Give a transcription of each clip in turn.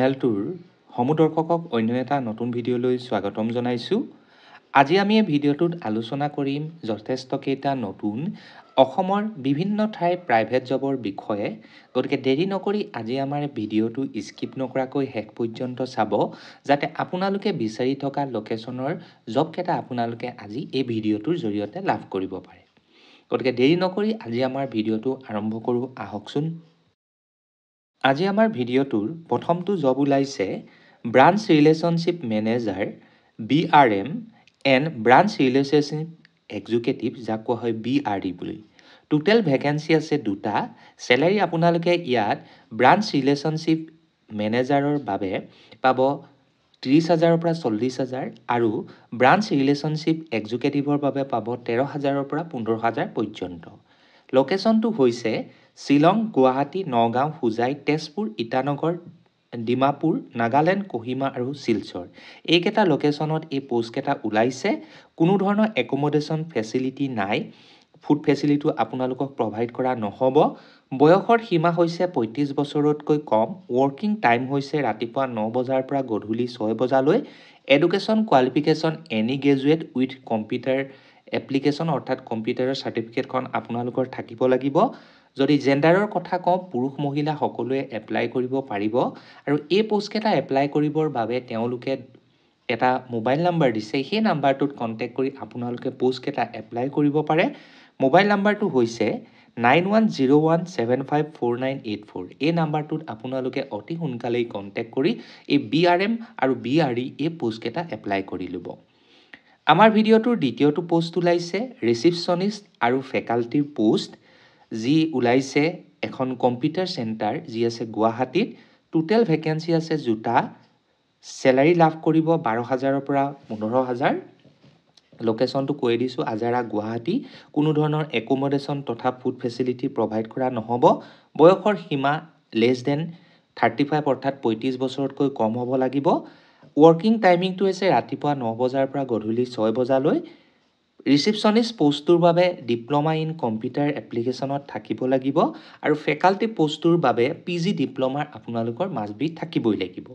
চেনেলটোৰ সমূহ দৰ্শকক অন্য এটা নতুন ভিডিঅ'লৈ স্বাগতম জনাইছোঁ। আজি আমি এই ভিডিঅ'টোত আলোচনা কৰিম যথেষ্টকেইটা নতুন অসমৰ বিভিন্ন ঠাইৰ প্ৰাইভেট জবৰ বিষয়ে। গতিকে দেৰি নকৰি আজি আমাৰ ভিডিঅ'টো স্কিপ নকৰাকৈ শেষ পৰ্যন্ত চাব, যাতে আপোনালোকে বিচাৰি থকা লোকেশ্যনৰ জবকেইটা আপোনালোকে আজি এই ভিডিঅ'টোৰ জৰিয়তে লাভ কৰিব পাৰে। গতিকে দেৰি নকৰি আজি আমাৰ ভিডিঅ'টো আৰম্ভ কৰোঁ আহকচোন। আজি আমাৰ ভিডিঅ'টোৰ প্ৰথমটো জব ওলাইছে branch relationship manager BRM and branch relationship executive, যাক কোৱা হয় BRE বুলি। টোটেল ভেকেঞ্চি আছে 2টা। চেলাৰী আপোনালোকে ইয়াত ব্ৰাঞ্চ ৰিলেশ্যনশ্বিপ মেনেজাৰৰ বাবে পাব 30,000ৰ পৰা 40,000 আৰু ব্ৰাঞ্চ ৰিলেশ্যনশ্বিপ এক্সিকিউটিভৰ বাবে পাব 13,000ৰ পৰা 15,000 পৰ্যন্ত। লোকেশ্যনটো হৈছে শ্বিলং, গুৱাহাটী, নগাঁও, হোজাই, তেজপুৰ, ইটানগৰ, ডিমাপুৰ, নাগালেণ্ড, কোহিমা আৰু শিলচৰ। এইকেইটা লোকেশ্যনত এই পোষ্টকেইটা ওলাইছে। কোনো ধৰণৰ একমডেশ্যন ফেচিলিটি নাই। ফুড ফেচিলিটিও আপোনালোকক প্ৰভাইড কৰা নহ'ব। বয়সৰ সীমা হৈছে 35 বছৰতকৈ কম। ৱৰ্কিং টাইম হৈছে ৰাতিপুৱা 9 বজাৰ পৰা গধূলি 6 বজালৈ। Education qualification any graduate with computer application, অৰ্থাৎ কম্পিউটাৰৰ চাৰ্টিফিকেটখন আপোনালোকৰ থাকিব লাগিব। যদি জেণ্ডাৰৰ কথা কওঁ, পুৰুষ মহিলা সকলোৱে এপ্লাই কৰিব পাৰিব। আৰু এই পোষ্টকেইটা এপ্লাই কৰিবৰ বাবে তেওঁলোকে এটা মোবাইল নাম্বাৰ দিছে। সেই নাম্বাৰটোত কণ্টেক্ট কৰি আপোনালোকে পোষ্টকেইটা এপ্লাই কৰিব পাৰে। মোবাইল নাম্বাৰটো হৈছে 9101754984। এই নাম্বাৰটোত আপোনালোকে অতি সোনকালেই কণ্টেক্ট কৰি এই BRM আৰু BRE এই পোষ্টকেইটা এপ্লাই কৰি ল'ব। আমাৰ ভিডিঅ'টোৰ দ্বিতীয়টো পোষ্ট ওলাইছে ৰিচিপশ্যনিষ্ট আৰু ফেকাল্টিৰ পোষ্ট, যি ওলাইছে এখন কম্পিউটাৰ চেণ্টাৰ যি আছে গুৱাহাটীত। টোটেল ভেকেঞ্চি আছে 2টা। চেলাৰী লাভ কৰিব 12,000ৰ পৰা 15,000। লোকেশ্যনটো কৈ দিছোঁ, আজাৰা, গুৱাহাটী। কোনো ধৰণৰ একমডেশ্যন তথা ফুড ফেচিলিটি প্ৰভাইড কৰা নহ'ব। বয়সৰ সীমা লেছ দেন 35, অৰ্থাৎ 35 বছৰতকৈ কম হ'ব লাগিব। ৱৰ্কিং টাইমিংটো হৈছে ৰাতিপুৱা 9 বজাৰ পৰা গধূলি 6 বজালৈ। ৰিচিপশ্যনিষ্ট পোষ্টটোৰ বাবে ডিপ্ল'মা ইন কম্পিউটাৰ এপ্লিকেশ্যনত থাকিব লাগিব আৰু ফেকাল্টি পোষ্টটোৰ বাবে PG ডিপ্ল'মাৰ আপোনালোকৰ মাষ্ট বি থাকিবই লাগিব।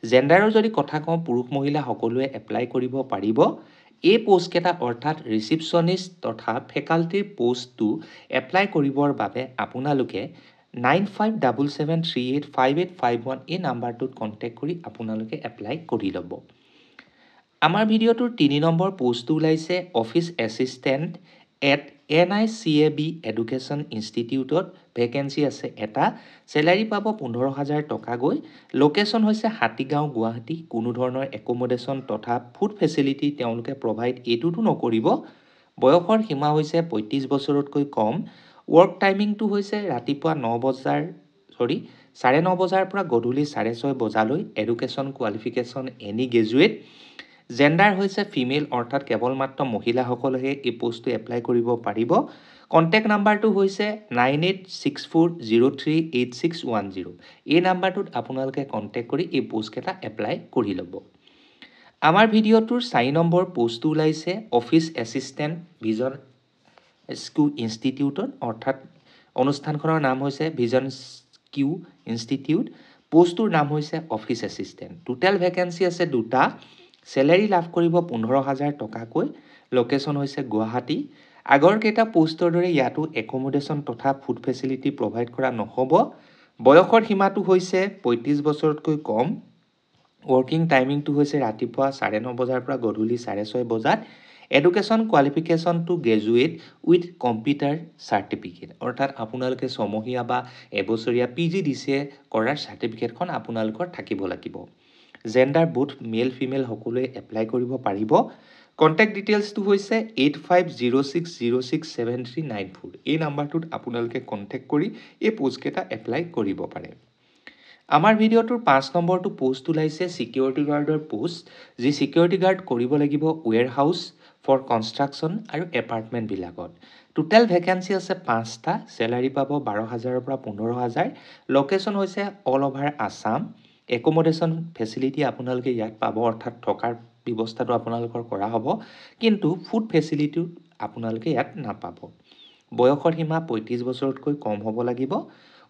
জেণ্ডাৰৰ যদি কথা কওঁ, পুৰুষ মহিলা সকলোৱে এপ্লাই কৰিব পাৰিব। এই পোষ্টকেইটা অৰ্থাৎ ৰিচিপশ্যনিষ্ট তথা ফেকাল্টিৰ পোষ্টটো এপ্লাই কৰিবৰ বাবে আপোনালোকে 9577385851 এই নাম্বাৰটোত কণ্টেক্ট কৰি আপোনালোকে এপ্লাই কৰি ল'ব। আমাৰ ভিডিঅ'টোৰ 3 নম্বৰ পোষ্টটো ওলাইছে office assistant at NICAB education ইনষ্টিটিউটত। ভেকেঞ্চি আছে এটা। চেলাৰী পাব 15,000 টকাকৈ। লোকেশ্যন হৈছে হাতীগাঁও, গুৱাহাটী। কোনো ধৰণৰ একমডেশ্যন তথা ফুড ফেচিলিটি তেওঁলোকে প্ৰভাইড এইটোতো নকৰিব। বয়সৰ সীমা হৈছে 35 বছৰতকৈ কম। ৱৰ্ক টাইমিংটো হৈছে ৰাতিপুৱা 9:30 বজাৰ পৰা গধূলি 6:30 বজালৈ। Education qualification any graduate. Gender হৈছে ফিমেল, অৰ্থাৎ কেৱল মাত্ৰ মহিলাসকলেহে এই পোষ্টটো এপ্লাই কৰিব পাৰিব। কণ্টেক্ট নাম্বাৰটো হৈছে 9864038610। এই নাম্বাৰটোত আপোনালোকে কণ্টেক্ট কৰি এই পোষ্টকেইটা এপ্লাই কৰি ল'ব। আমাৰ ভিডিঅ'টোৰ 4 নম্বৰ পোষ্টটো ওলাইছে অফিচ এছিষ্টেণ্ট ভিজন কিউ ইনষ্টিটিউটত, অৰ্থাৎ অনুষ্ঠানখনৰ নাম হৈছে ভিজন কিউ ইনষ্টিটিউট। পোষ্টটোৰ নাম হৈছে অফিচ এছিষ্টেণ্ট। টোটেল ভেকেঞ্চি আছে 2টা। চেলাৰী লাভ কৰিব 15,000 টকাকৈ। লোকেশ্যন হৈছে গুৱাহাটী। আগৰ কেইটা পোষ্টৰ দৰে ইয়াতো একমডেশ্যন তথা ফুড ফেচিলিটি প্ৰভাইড কৰা নহ'ব। বয়সৰ সীমাটো হৈছে 35 বছৰতকৈ কম। ৱৰ্কিং টাইমিংটো হৈছে ৰাতিপুৱা 9:30 বজাৰ পৰা গধূলি 6:30 বজাত। এডুকেশ্যন কোৱালিফিকেশ্যনটো গ্ৰেজুৱেট উইথ কম্পিউটাৰ চাৰ্টিফিকেট, অৰ্থাৎ আপোনালোকে ছমহীয়া বা এবছৰীয়া PG DCA কৰাৰ চাৰ্টিফিকেটখন আপোনালোকৰ থাকিব লাগিব। জেণ্ডাৰ বুথ মেল ফিমেল সকলোৱে এপ্লাই কৰিব পাৰিব। কণ্টেক্ট ডিটেইলছটো হৈছে 8506067394। এই নাম্বাৰটোত আপোনালোকে কণ্টেক্ট কৰি এই পোষ্টকেইটা এপ্লাই কৰিব পাৰে। আমাৰ ভিডিঅ'টোৰ 5 নম্বৰটো পোষ্ট ওলাইছে ছিকিউৰিটি গাৰ্ডৰ পোষ্ট, যি ছিকিউৰিটি গাৰ্ড কৰিব লাগিব ৱেৰ হাউচ ফৰ কনষ্ট্ৰাকশ্যন আৰু এপাৰ্টমেণ্টবিলাকত। টোটেল ভেকেঞ্চি আছে 5টা। চেলাৰী পাব 12,000ৰ পৰা 15,000। লোকেশ্যন হৈছে all over Assam. Accommodation facility আপোনালোকে ইয়াত পাব, অৰ্থাৎ থকাৰ ব্যৱস্থাটো আপোনালোকৰ কৰা হ'ব, কিন্তু ফুড ফেচিলিটিও আপোনালোকে ইয়াত নাপাব। বয়সৰ সীমা 35 বছৰতকৈ কম হ'ব লাগিব।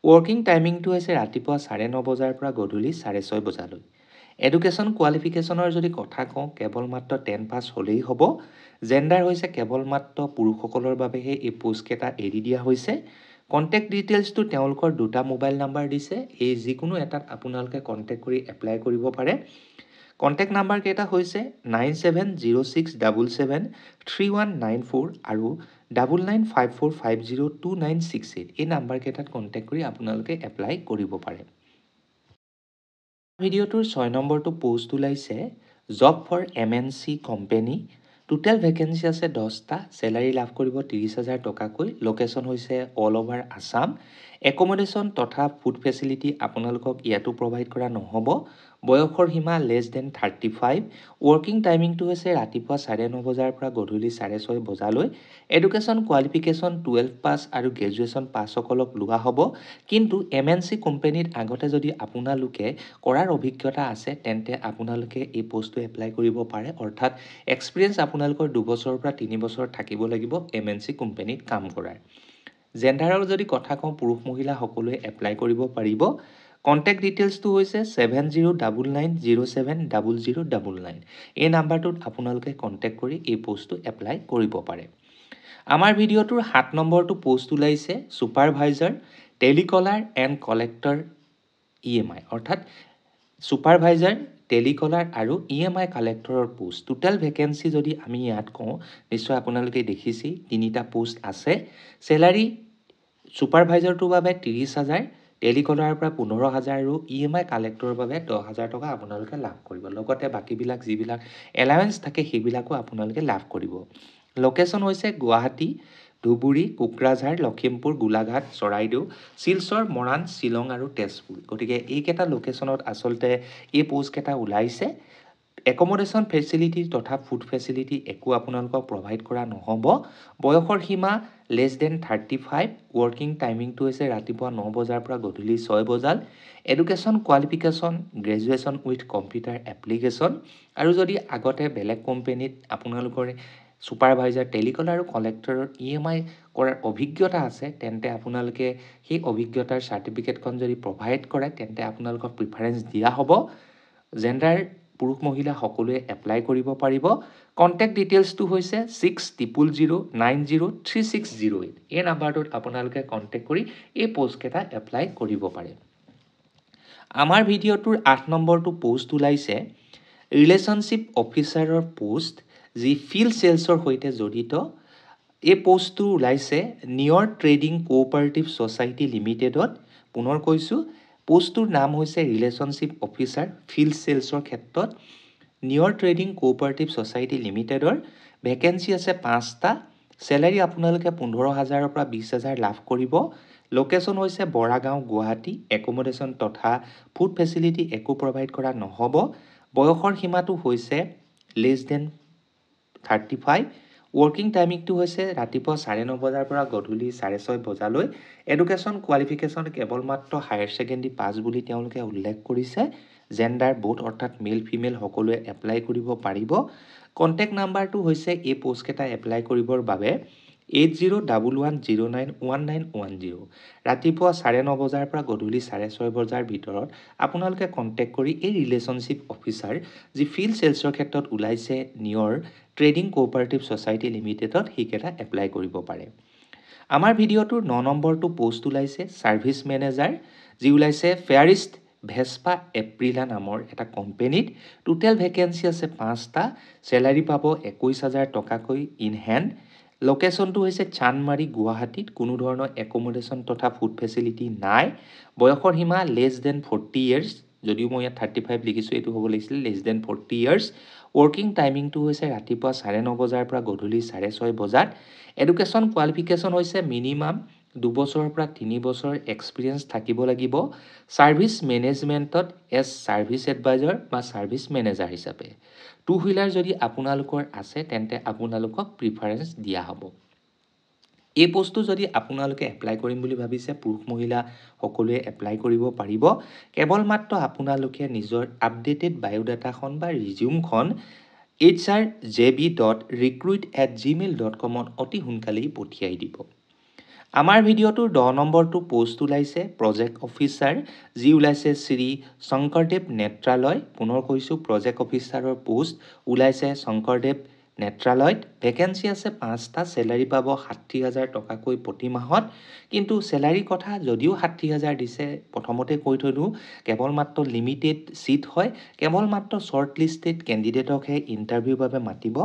ৱৰ্কিং টাইমিংটো হৈছে ৰাতিপুৱা 9:30 বজাৰ পৰা গধূলি 6:30 বজালৈ। এডুকেশ্যন কোৱালিফিকেশ্যনৰ যদি কথা কওঁ কেৱল মাত্ৰ 10 পাছ হ'লেই হ'ব। জেণ্ডাৰ হৈছে কেৱল মাত্ৰ পুৰুষসকলৰ বাবেহে এই পোষ্টকেইটা এৰি দিয়া হৈছে। কণ্টেক্ট ডিটেইলছটো তেওঁলোকৰ দুটা মোবাইল নাম্বাৰ দিছে, এই যিকোনো এটাত আপোনালোকে কণ্টেক্ট কৰি এপ্লাই কৰিব পাৰে। কণ্টেক্ট নাম্বাৰ কেইটা হৈছে 9706773194 আৰু 9954502968। এই নাম্বাৰ কেইটাত কণ্টেক্ট কৰি আপোনালোকে এপ্লাই কৰিব পাৰে। ভিডিঅ'টোৰ 6 নম্বৰটো পোষ্ট ওলাইছে job for MNC company. Total vacancy আছে 10টা। চেলাৰী লাভ কৰিব 30,000 টকাকৈ। লোকেশ্যন হৈছে অল অভাৰ আছাম। একমডেশ্যন তথা ফুড ফেচিলিটি আপোনালোকক ইয়াতো প্ৰভাইড কৰা নহ'ব। বয়সৰ সীমা লেছ দেন 35। ৱৰ্কিং টাইমিংটো হৈছে ৰাতিপুৱা 9:30 বজাৰ পৰা গধূলি 6:30 বজালৈ। এডুকেশ্যন কোৱালিফিকেশ্যন 12 পাছ আৰু গ্ৰেজুৱেশ্যন পাছসকলক লোৱা হ'ব। কিন্তু MNC কোম্পানীত আগতে যদি আপোনালোকে কৰাৰ অভিজ্ঞতা আছে তেন্তে আপোনালোকে এই পোষ্টটো এপ্লাই কৰিব পাৰে। অৰ্থাৎ এক্সপিৰিয়েঞ্চ আপোনালোকৰ 2 বছৰৰ পৰা 3 বছৰ থাকিব লাগিব MNC কোম্পানীত কাম কৰাৰ। জেণ্ডাৰৰ যদি কথা কওঁ পুৰুষ মহিলা সকলোৱে এপ্লাই কৰিব পাৰিব। কণ্টেক্ট ডিটেইলছটো হৈছে 7099070099। এই নাম্বাৰটোত আপোনালোকে কণ্টেক্ট কৰি এই পোষ্টটো এপ্লাই কৰিব পাৰে। আমাৰ ভিডিঅ'টোৰ 7 নম্বৰটো পোষ্ট ওলাইছে supervisor telecaller and collector EMI, অৰ্থাৎ ছুপাৰভাইজাৰ টেলিকলাৰ আৰু EMI কালেক্টৰৰ পোষ্ট। টোটেল ভেকেঞ্চি যদি আমি ইয়াত কওঁ নিশ্চয় আপোনালোকে দেখিছেই 3টা পোষ্ট আছে। চেলাৰী ছুপাৰভাইজাৰটোৰ বাবে 30,000, টেলিকলাৰৰ পৰা 15,000 আৰু EMI কালেক্টৰৰ বাবে 10,000 টকা আপোনালোকে লাভ কৰিব। লগতে বাকীবিলাক যিবিলাক এলাৱেঞ্চ থাকে সেইবিলাকো আপোনালোকে লাভ কৰিব। লোকেশ্যন হৈছে গুৱাহাটী, ধুবুৰী, কোকৰাঝাৰ, লখিমপুৰ, গোলাঘাট, চৰাইদেউ, শিলচৰ, মৰাণ, শ্বিলং আৰু তেজপুৰ। গতিকে এইকেইটা লোকেশ্যনত আচলতে এই পোষ্টকেইটা ওলাইছে। একমডেশ্যন ফেচিলিটি তথা ফুড ফেচিলিটি একো আপোনালোকক প্ৰভাইড কৰা নহ'ব। বয়সৰ সীমা লেছ দেন 35। ৱৰ্কিং টাইমিংটো হৈছে ৰাতিপুৱা 9 বজাৰ পৰা গধূলি 6 বজাল। Education qualification graduation with computer application. আৰু যদি আগতে বেলেগ কোম্পানীত আপোনালোকৰ ছুপাৰভাইজাৰ টেলিকলাৰ আৰু কালেক্টৰৰ EMI কৰাৰ অভিজ্ঞতা আছে তেন্তে আপোনালোকে সেই অভিজ্ঞতাৰ চাৰ্টিফিকেটখন যদি প্ৰভাইড কৰে তেন্তে আপোনালোকক প্ৰিফাৰেঞ্চ দিয়া হ'ব। জেণ্ডাৰ পুৰুষ মহিলা সকলোৱে এপ্লাই কৰিব পাৰিব। কণ্টেক্ট ডিটেইলছটো হৈছে 6000903608। এই নাম্বাৰটোত আপোনালোকে কণ্টেক্ট কৰি এই পোষ্টকেইটা এপ্লাই কৰিব পাৰে। আমাৰ ভিডিঅ'টোৰ 8 নম্বৰটো পোষ্ট ওলাইছে ৰিলেশ্যনশ্বিপ অফিচাৰৰ পোষ্ট, যি ফিল্ড চেলছৰ সৈতে জড়িত। এই পোষ্টটো ওলাইছে নিয়ৰ ট্ৰেডিং কোঅপাৰেটিভ ছ'চাইটি লিমিটেডত। পুনৰ কৈছোঁ পোষ্টটোৰ নাম হৈছে ৰিলেশ্যনশ্বিপ অফিচাৰ ফিল্ড চেলছৰ ক্ষেত্ৰত নিয়ৰ ট্ৰেডিং কোঅপাৰেটিভ ছ'চাইটি লিমিটেডৰ। ভেকেঞ্চি আছে 5টা। চেলাৰী আপোনালোকে 15,000ৰ পৰা 20,000 লাভ কৰিব। লোকেশ্যন হৈছে বৰাগাঁও, গুৱাহাটী। একমডেশ্যন তথা ফুড ফেচিলিটি একো প্ৰভাইড কৰা নহ'ব। বয়সৰ সীমাটো হৈছে লেছ দেন 35। ৱৰ্কিং টাইমিংটো হৈছে ৰাতিপুৱা 9:30 বজাৰ পৰা গধূলি 6:30 বজালৈ। এডুকেশ্যন কোৱালিফিকেশ্যন কেৱল মাত্ৰ হায়াৰ ছেকেণ্ডেৰী পাছ বুলি তেওঁলোকে উল্লেখ কৰিছে। জেণ্ডাৰ বোথ অৰ্থাৎ মেল ফিমেল সকলোৱে এপ্লাই কৰিব পাৰিব। কণ্টেক্ট নাম্বাৰটো হৈছে এই পোষ্টকেইটা এপ্লাই কৰিবৰ বাবে 8011091910। ৰাতিপুৱা 9:30 বজাৰ পৰা গধূলি 6:30 বজাৰ ভিতৰত আপোনালোকে কণ্টেক্ট কৰি এই ৰিলেশ্যনশ্বিপ অফিচাৰ যি ফিল্ড চেলছৰ ক্ষেত্ৰত ওলাইছে নিয়ৰ ট্ৰেডিং কোঅপাৰেটিভ ছ'চাইটি লিমিটেডত সেইকেইটা এপ্লাই কৰিব পাৰে। আমাৰ ভিডিঅ'টোৰ 9 নম্বৰটো পোষ্ট ওলাইছে ছাৰ্ভিচ মেনেজাৰ, যি ওলাইছে ফেয়াৰিষ্ট ভেস্পা এপ্ৰিলা নামৰ এটা কোম্পানীত। টোটেল ভেকেঞ্চি আছে 5টা। চেলাৰী পাব 21,000 টকাকৈ ইন হেণ্ড। লোকেশ্যনটো হৈছে চান্দমাৰী, গুৱাহাটীত। কোনো ধৰণৰ একমডেশ্যন তথা ফুড ফেচিলিটি নাই। বয়সৰ সীমা লেছ দেন 40 ইয়াৰ্ছ, যদিও মই ইয়াত 35 লিখিছোঁ এইটো হ'ব লাগিছিলে লেছ দেন 40 ইয়াৰ্ছ। ৱৰ্কিং টাইমিংটো হৈছে ৰাতিপুৱা 9:30 বজাৰ পৰা গধূলি 6:30 বজাত। এডুকেশ্যন কোৱালিফিকেশ্যন হৈছে মিনিমাম 2 বছৰৰ পৰা 3 বছৰ এক্সপিৰিয়েঞ্চ থাকিব লাগিব ছাৰ্ভিচ মেনেজমেণ্টত এজ ছাৰ্ভিচ এডভাইজাৰ বা ছাৰ্ভিচ মেনেজাৰ হিচাপে। 2 হুইলাৰ যদি আপোনালোকৰ আছে তেন্তে আপোনালোকক প্ৰিফাৰেঞ্চ দিয়া হ'ব। এই পোষ্টটো যদি আপোনালোকে এপ্লাই কৰিম বুলি ভাবিছে পুৰুষ মহিলা সকলোৱে এপ্লাই কৰিব পাৰিব। কেৱল মাত্ৰ আপোনালোকে নিজৰ আপডেটেড বায়'ডাটাখন বা ৰিজিউমখন hrjb.recruit@gmail.com অতি সোনকালেই পঠিয়াই দিব। আমাৰ ভিডিঅ'টোৰ 10 নম্বৰটো পোষ্ট ওলাইছে প্ৰজেক্ট অফিচাৰ যি ওলাইছে শ্ৰী শংকৰদেৱ নেত্ৰালয়। পুনৰ কৈছোঁ প্ৰজেক্ট অফিচাৰৰ পোষ্ট ওলাইছে শংকৰদেৱ নেত্ৰালয়ত। ভেকেঞ্চি আছে 5টা, চেলাৰী পাব 60,000 টকাকৈ প্ৰতি মাহত। কিন্তু চেলাৰীৰ কথা যদিও 60,000 দিছে, প্ৰথমতে কৈ থৈ দিওঁ কেৱল মাত্ৰ লিমিটেড ছিট হয়, কেৱল মাত্ৰ শ্বৰ্ট লিষ্টেড কেণ্ডিডেটকহে ইণ্টাৰভিউৰ বাবে মাতিব।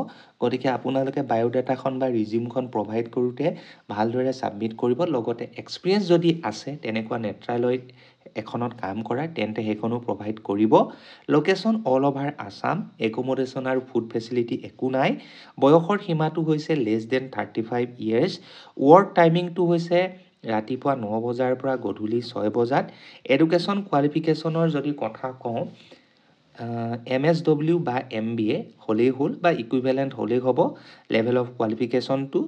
গতিকে আপোনালোকে বায়'ডাটাখন বা ৰিজিউমখন প্ৰভাইড কৰোঁতে ভালদৰে ছাবমিট কৰিব। লগতে এক্সপিৰিয়েঞ্চ যদি আছে তেনেকুৱা নেত্ৰালয়ত এখনত কাম কৰা তেন্তে সেইখনো প্ৰভাইড কৰিব। Location all over Assam, accommodation আৰু ফুড ফেচিলিটি একো নাই। বয়সৰ সীমাটো হৈছে লেছ দেন 35 ইয়াৰ্ছ। ৱৰ্ক টাইমিংটো হৈছে ৰাতিপুৱা 9 বজাৰ পৰা গধূলি 6 বজাত। এডুকেশ্যন কোৱালিফিকেশ্যনৰ যদি কথা কওঁ, MSW বা MBA হ'লেই হ'ল বা ইকুইভেলেণ্ট হ'লেই হ'ব লেভেল অফ কোৱালিফিকেশ্যনটো।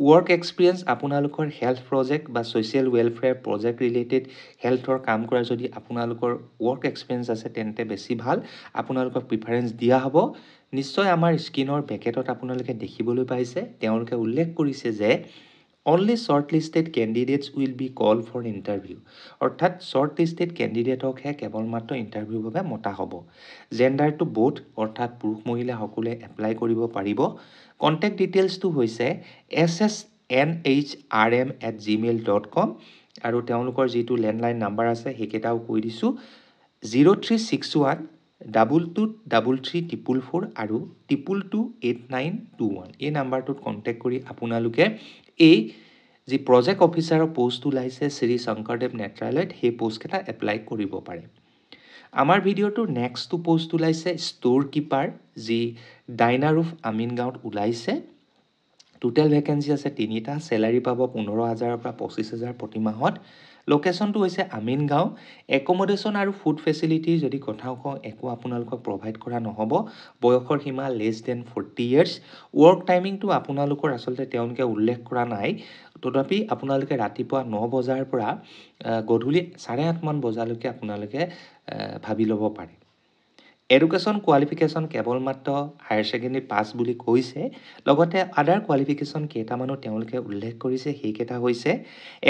ৱৰ্ক এক্সপিৰিয়েঞ্চ আপোনালোকৰ হেল্থ প্ৰজেক্ট বা ছ'চিয়েল ৱেলফেয়াৰ প্ৰজেক্ট ৰিলেটেড হেল্থৰ কাম কৰা যদি আপোনালোকৰ ৱৰ্ক এক্সপিৰিয়েঞ্চ আছে তেন্তে বেছি ভাল, আপোনালোকক প্ৰিফাৰেঞ্চ দিয়া হ'ব। নিশ্চয় আমাৰ স্ক্ৰীনৰ বেকেটত আপোনালোকে দেখিবলৈ পাইছে তেওঁলোকে উল্লেখ কৰিছে যে only shortlisted candidates will be call for interview. অৰ্থাৎ শ্বৰ্ট লিষ্টেড কেণ্ডিডেটকহে কেৱল মাত্ৰ ইণ্টাৰভিউৰ বাবে মতা হ'ব। জেণ্ডাৰটো বোথ, অৰ্থাৎ পুৰুষ মহিলা সকলোৱে এপ্লাই কৰিব পাৰিব। কণ্টেক্ট ডিটেইলছটো হৈছে ssnhrm@gmail.com আৰু তেওঁলোকৰ যিটো লেণ্ডলাইন নাম্বাৰ আছে সেইকেইটাও কৈ দিছোঁ, 0361 2233 444 আৰু 222921। এই নাম্বাৰটোত কণ্টেক্ট কৰি আপোনালোকে এই যি প্ৰজেক্ট অফিচাৰৰ পোষ্ট ওলাইছে শ্ৰী শংকৰদেৱ নেত্ৰালয়ত সেই পোষ্টকেইটা এপ্লাই কৰিব পাৰে। আমাৰ ভিডিঅ'টোৰ নেক্সটটো পোষ্ট ওলাইছে ষ্ট'ৰ কিপাৰ, যি ডাইনাৰুফ আমিনগাঁৱত ওলাইছে। টোটেল ভেকেঞ্চি আছে 3টা, চেলাৰী পাব 15,000 পৰা 25,000 প্ৰতি মাহত। লোকেশ্যনটো হৈছে আমিনগাঁও। একোমোডেশ্যন আৰু ফুড ফেচিলিটিৰ যদি কথা কওঁ একো আপোনালোকক প্ৰভাইড কৰা নহ'ব। বয়সৰ সীমা লেছ দেন 40 ইয়াৰ্ছ। ৱৰ্ক টাইমিংটো আপোনালোকৰ আচলতে তেওঁলোকে উল্লেখ কৰা নাই, তথাপি আপোনালোকে ৰাতিপুৱা 9 বজাৰ পৰা গধূলি 8:30 বজালৈকে আপোনালোকে ভাবি ল'ব পাৰে। এডুকেশ্যন কোৱালিফিকেশ্যন কেৱল মাত্ৰ হায়াৰ ছেকেণ্ডেৰী পাছ বুলি কৈছে। লগতে আদাৰ কোৱালিফিকেশ্যন কেইটামানো তেওঁলোকে উল্লেখ কৰিছে, সেইকেইটা হৈছে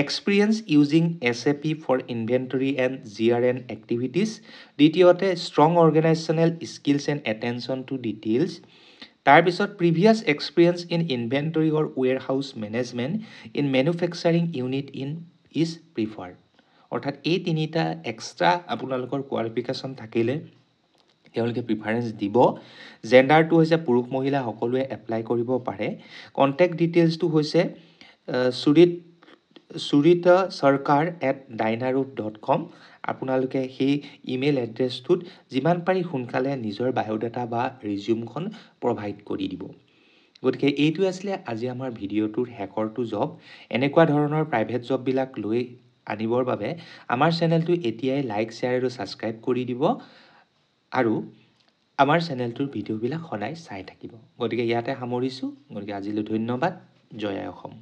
experience using SAP for inventory and GRN activities. দ্বিতীয়তে strong organisational skills and attention to details. তাৰপিছত previous experience in inventory or warehouse management in manufacturing unit is preferred. অৰ্থাৎ এই 3টা এক্সট্ৰা আপোনালোকৰ কোৱালিফিকেশ্যন থাকিলে তেওঁলোকে প্ৰিফাৰেঞ্চ দিব। জেণ্ডাৰটো হৈছে পুৰুষ মহিলা সকলোৱে এপ্লাই কৰিব পাৰে। কণ্টেক্ট ডিটেইলছটো হৈছে suritacharkar@dynaroof.com। আপোনালোকে সেই ইমেইল এড্ৰেছটোত যিমান পাৰি সোনকালে নিজৰ বায়'ডাটা বা ৰিজিউমখন প্ৰভাইড কৰি দিব। গতিকে এইটোৱে আছিলে আজি আমাৰ ভিডিঅ'টোৰ হেকৰটো জব। এনেকুৱা ধৰণৰ প্ৰাইভেট জববিলাক লৈ আনিবৰ বাবে আমাৰ চেনেলটো এতিয়াই লাইক, শ্বেয়াৰ আৰু ছাবস্ক্ৰাইব কৰি দিব আৰু আমাৰ চেনেলটোৰ ভিডিঅ'বিলাক সদায় চাই থাকিব। গতিকে ইয়াতে সামৰিছোঁ। গতিকে আজিলৈ ধন্যবাদ। জয় আই অসম।